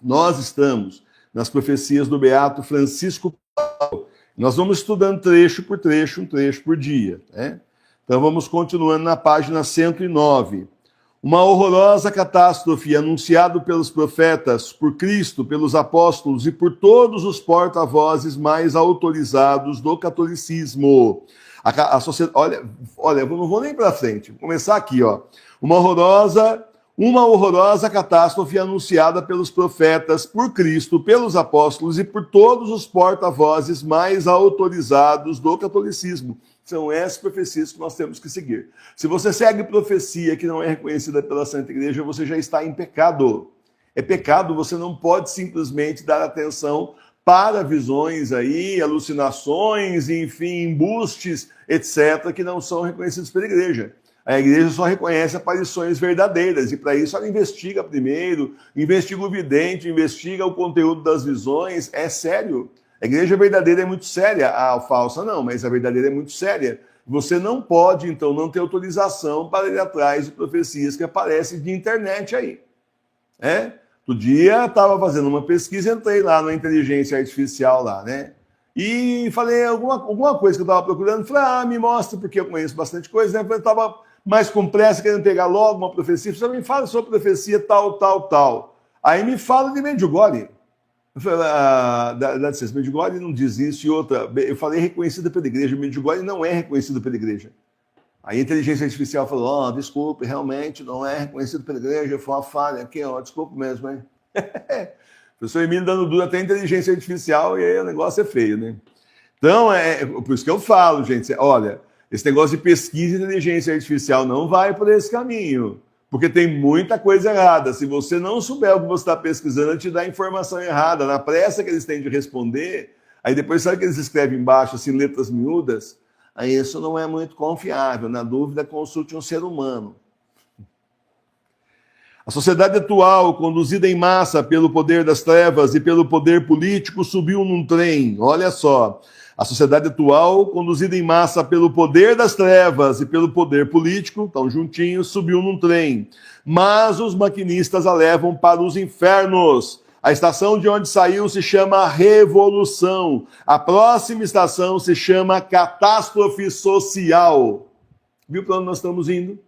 Nós estamos nas profecias do Beato Francisco. Nós vamos estudando trecho por trecho, um trecho por dia, né? Então vamos continuando na página 109. Uma horrorosa catástrofe anunciada pelos profetas, por Cristo, pelos apóstolos e por todos os porta-vozes mais autorizados do catolicismo. A sociedade, olha, eu não vou nem para frente, vou começar aqui, ó. Uma horrorosa catástrofe anunciada pelos profetas, por Cristo, pelos apóstolos e por todos os porta-vozes mais autorizados do catolicismo. São essas profecias que nós temos que seguir. Se você segue profecia que não é reconhecida pela Santa Igreja, você já está em pecado. É pecado, você não pode simplesmente dar atenção para visões aí, alucinações, enfim, embustes, etc., que não são reconhecidos pela Igreja. A Igreja só reconhece aparições verdadeiras, e para isso ela investiga primeiro, investiga o vidente, investiga o conteúdo das visões. É sério. A Igreja verdadeira é muito séria, a falsa não, mas a verdadeira é muito séria. Você não pode, então, não ter autorização para ir atrás de profecias que aparecem de internet aí. Outro dia, estava fazendo uma pesquisa, entrei lá na inteligência artificial lá, né? E falei alguma coisa que eu estava procurando, falei, me mostra, porque eu conheço bastante coisa, né? Eu estava mais com pressa, querendo pegar logo uma profecia, você me fala sobre profecia tal, tal, tal. Aí me fala de Medjugorje. Eu falei, dá licença, Medjugorje não diz isso, e outra, eu falei reconhecida pela Igreja, Medjugorje não é reconhecida pela Igreja. Aí a inteligência artificial falou, desculpe, realmente não é reconhecido pela Igreja, foi uma falha aqui, desculpe mesmo, hein? O professor Emílio dando duro até a inteligência artificial, e aí o negócio é feio, né? Então, por isso que eu falo, gente, olha, esse negócio de pesquisa e inteligência artificial não vai por esse caminho, porque tem muita coisa errada. Se você não souber o que você está pesquisando, ele te dá informação errada. Na pressa que eles têm de responder, aí depois sabe que eles escrevem embaixo, assim, letras miúdas? Aí isso não é muito confiável. Na dúvida, consulte um ser humano. A sociedade atual, conduzida em massa pelo poder das trevas e pelo poder político, subiu num trem. Olha só. A sociedade atual, conduzida em massa pelo poder das trevas e pelo poder político, estão juntinhos, subiu num trem. Mas os maquinistas a levam para os infernos. A estação de onde saiu se chama Revolução. A próxima estação se chama Catástrofe Social. Viu para onde nós estamos indo?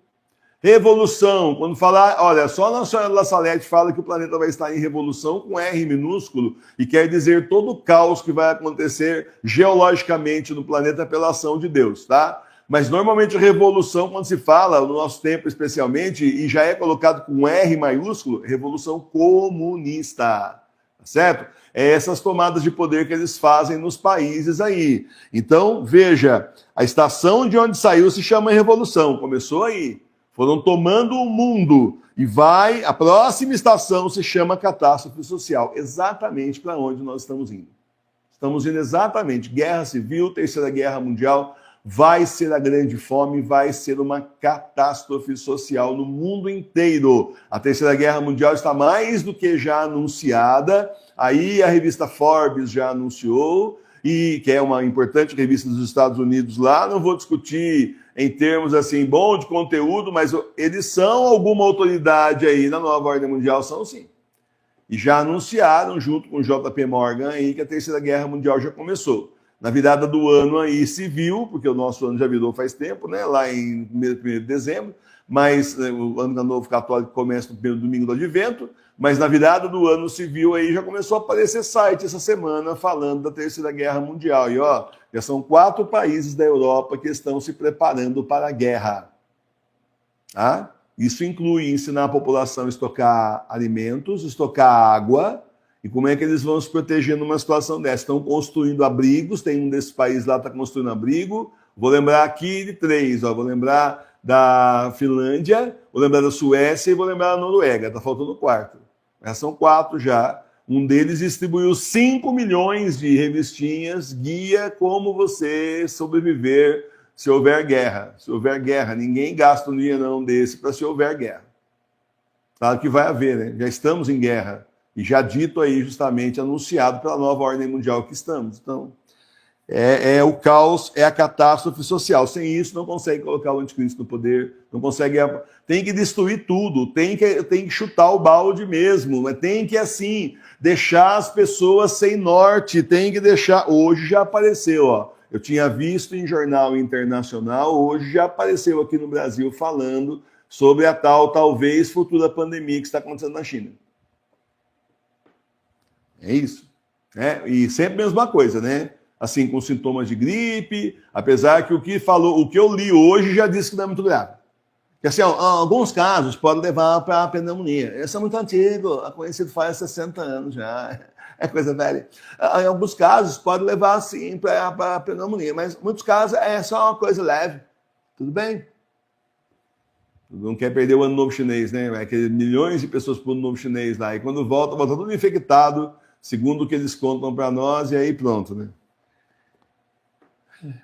Revolução, quando falar, olha, só a Nossa Senhora La Salete fala que o planeta vai estar em revolução com R minúsculo, e quer dizer todo o caos que vai acontecer geologicamente no planeta pela ação de Deus, tá? Mas normalmente revolução, quando se fala, no nosso tempo especialmente, e já é colocado com R maiúsculo, revolução comunista, tá certo? É essas tomadas de poder que eles fazem nos países aí. Então, veja, a estação de onde saiu se chama revolução, começou aí. Foram tomando o mundo e a próxima estação se chama catástrofe social, exatamente para onde nós estamos indo. Estamos indo exatamente, guerra civil, terceira guerra mundial, vai ser a grande fome, vai ser uma catástrofe social no mundo inteiro. A terceira guerra mundial está mais do que já anunciada, aí a revista Forbes já anunciou, e que é uma importante revista dos Estados Unidos lá, não vou discutir em termos assim, bom de conteúdo, mas eles são alguma autoridade aí na nova ordem mundial, são sim. E já anunciaram, junto com o JP Morgan, aí, que a Terceira Guerra Mundial já começou. Na virada do ano aí civil, porque o nosso ano já virou faz tempo, né? Lá em 1º de dezembro, mas o ano novo católico começa no primeiro domingo do Advento, mas na virada do ano civil aí já começou a aparecer site essa semana falando da Terceira Guerra Mundial. E ó, já são 4 países da Europa que estão se preparando para a guerra. Tá? Isso inclui ensinar a população a estocar alimentos, estocar água, e como é que eles vão se proteger numa situação dessa. Estão construindo abrigos, tem um desses países lá que está construindo abrigo. Vou lembrar aqui de 3, vou lembrar da Finlândia, vou lembrar da Suécia e vou lembrar da Noruega. Está faltando o 4. Já são 4 já. Um deles distribuiu 5 milhões de revistinhas, guia como você sobreviver se houver guerra. Se houver guerra, ninguém gasta um dinheiro não desse para se houver guerra. Claro que vai haver, né? Já estamos em guerra. E já dito aí, justamente, anunciado pela nova ordem mundial que estamos. Então, É o caos, é a catástrofe social. Sem isso, não consegue colocar o anticristo no poder, não consegue. Tem que destruir tudo, tem que chutar o balde mesmo, mas tem que, assim, deixar as pessoas sem norte, tem que deixar. Hoje já apareceu, ó. Eu tinha visto em jornal internacional, hoje já apareceu aqui no Brasil falando sobre a talvez futura pandemia que está acontecendo na China. É isso. E sempre a mesma coisa, né? Assim, com sintomas de gripe, apesar que o que eu li hoje já disse que não é muito grave. Que assim, alguns casos podem levar para a pneumonia. Esse é muito antigo, conhecido faz 60 anos já, é coisa velha. Em alguns casos pode levar, sim, para a pneumonia, mas em muitos casos é só uma coisa leve. Tudo bem? Não quer perder o ano novo chinês, né? Vai ter milhões de pessoas para o ano novo chinês lá, e quando volta tudo infectado, segundo o que eles contam para nós, e aí pronto, né?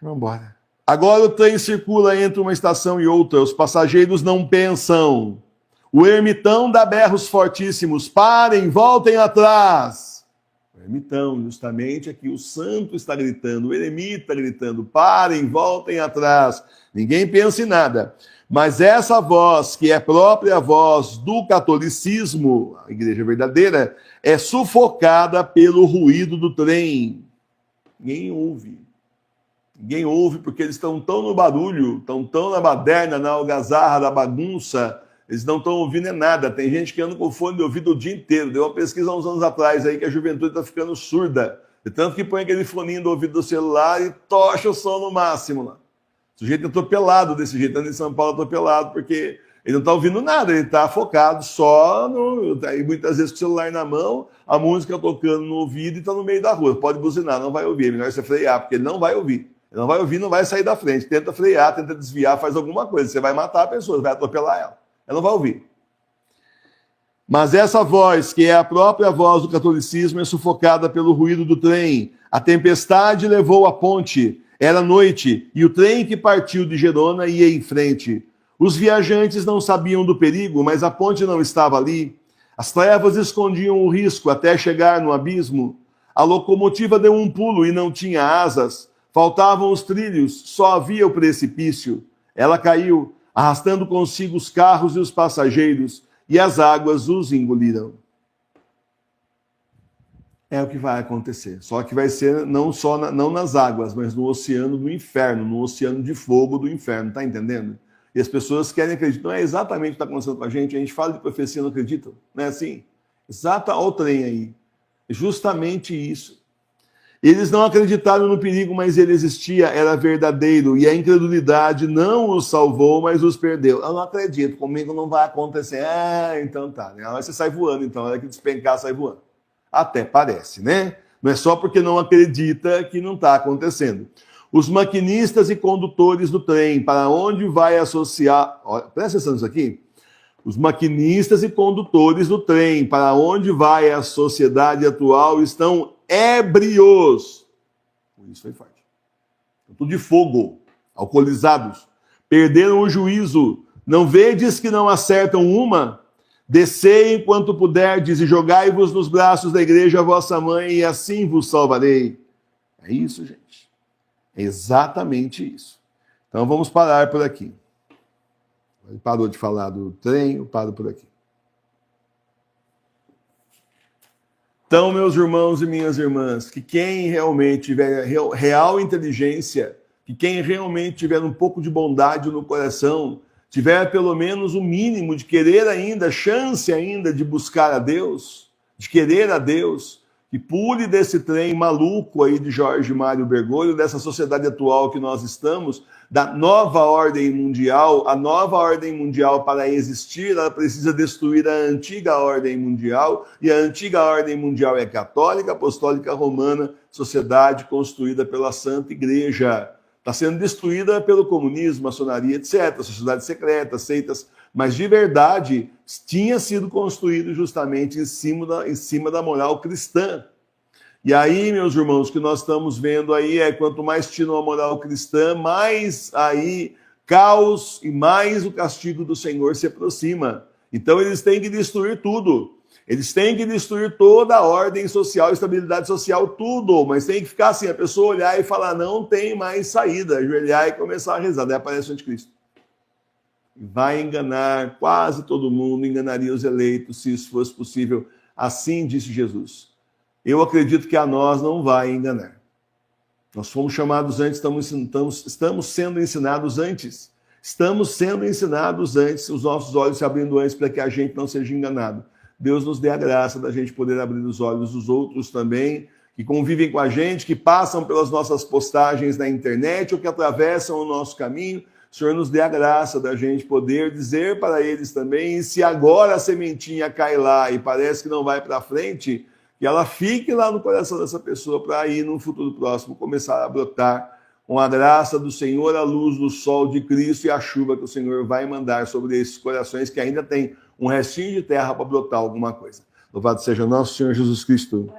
Vamos embora. Agora o trem circula entre uma estação e outra. Os passageiros não pensam. O ermitão dá berros fortíssimos. Parem, voltem atrás. O ermitão, justamente aqui, o santo está gritando, o eremita está gritando, parem, voltem atrás. Ninguém pensa em nada. Mas essa voz, que é própria voz do catolicismo, a igreja verdadeira, é sufocada pelo ruído do trem. Ninguém ouve. Ninguém ouve porque eles estão tão no barulho, estão tão na baderna, na algazarra, da bagunça, eles não estão ouvindo nada. Tem gente que anda com fone de ouvido o dia inteiro. Deu uma pesquisa há uns anos atrás aí que a juventude está ficando surda. De tanto que põe aquele foninho do ouvido do celular e tocha o som no máximo lá. O sujeito é atropelado desse jeito, anda em São Paulo atropelado, porque ele não está ouvindo nada, ele está focado só no... E muitas vezes com o celular na mão, a música tocando no ouvido e está no meio da rua. Pode buzinar, não vai ouvir. É melhor você frear, porque ele não vai ouvir. Ele não vai ouvir, não vai sair da frente. Tenta frear, tenta desviar, faz alguma coisa. Você vai matar a pessoa, vai atropelar ela. Ela não vai ouvir. Mas essa voz, que é a própria voz do catolicismo, é sufocada pelo ruído do trem. A tempestade levou a ponte. Era noite, e o trem que partiu de Gerona ia em frente. Os viajantes não sabiam do perigo, mas a ponte não estava ali. As trevas escondiam o risco até chegar no abismo. A locomotiva deu um pulo e não tinha asas. Faltavam os trilhos, só havia o precipício. Ela caiu, arrastando consigo os carros e os passageiros, e as águas os engoliram. É o que vai acontecer. Só que vai ser não nas águas, mas no oceano do inferno, no oceano de fogo do inferno, tá entendendo? E as pessoas querem acreditar. Não é exatamente o que está acontecendo com a gente fala de profecia e não acreditam. Não é assim? Exata ao trem aí. É justamente isso. Eles não acreditaram no perigo, mas ele existia, era verdadeiro, e a incredulidade não os salvou, mas os perdeu. Eu não acredito, comigo não vai acontecer. Então tá, né? Aí você sai voando, então, a hora que despencar, sai voando. Até parece, né? Não é só porque não acredita que não está acontecendo. Os maquinistas e condutores do trem, para onde vai associar... Olha, presta atenção nisso aqui. Os maquinistas e condutores do trem, para onde vai a sociedade atual, estão ébrios. Isso foi forte. Tudo de fogo, alcoolizados. Perderam o juízo. Não vedes que não acertam uma? Descei enquanto puderdes e jogai-vos nos braços da igreja, vossa mãe, e assim vos salvarei. É isso, gente. É exatamente isso. Então vamos parar por aqui. Ele parou de falar do trem, eu paro por aqui. Então, meus irmãos e minhas irmãs, que quem realmente tiver real inteligência, que quem realmente tiver um pouco de bondade no coração, tiver pelo menos o mínimo de querer ainda, chance ainda de buscar a Deus, de querer a Deus, que pule desse trem maluco aí de Jorge Mário Bergoglio, dessa sociedade atual que nós estamos, da nova ordem mundial. A nova ordem mundial, para existir, ela precisa destruir a antiga ordem mundial, e a antiga ordem mundial é católica, apostólica, romana, sociedade construída pela Santa Igreja. Está sendo destruída pelo comunismo, maçonaria, etc., sociedades secretas, seitas, mas de verdade tinha sido construído justamente em cima da moral cristã. E aí, meus irmãos, o que nós estamos vendo aí é quanto mais tiram a moral cristã, mais aí caos e mais o castigo do Senhor se aproxima. Então eles têm que destruir tudo. Eles têm que destruir toda a ordem social, estabilidade social, tudo, mas tem que ficar assim, a pessoa olhar e falar, não tem mais saída, ajoelhar e começar a rezar, daí aparece o anticristo. Vai enganar quase todo mundo, enganaria os eleitos, se isso fosse possível. Assim disse Jesus. Eu acredito que a nós não vai enganar. Nós fomos chamados antes, estamos sendo ensinados antes. Estamos sendo ensinados antes, os nossos olhos se abrindo antes para que a gente não seja enganado. Deus nos dê a graça da gente poder abrir os olhos dos outros também, que convivem com a gente, que passam pelas nossas postagens na internet ou que atravessam o nosso caminho. O Senhor nos dê a graça da gente poder dizer para eles também, e se agora a sementinha cai lá e parece que não vai para frente, que ela fique lá no coração dessa pessoa para aí, no futuro próximo, começar a brotar com a graça do Senhor, a luz do sol de Cristo e a chuva que o Senhor vai mandar sobre esses corações que ainda tem um restinho de terra para brotar alguma coisa. Louvado seja nosso Senhor Jesus Cristo.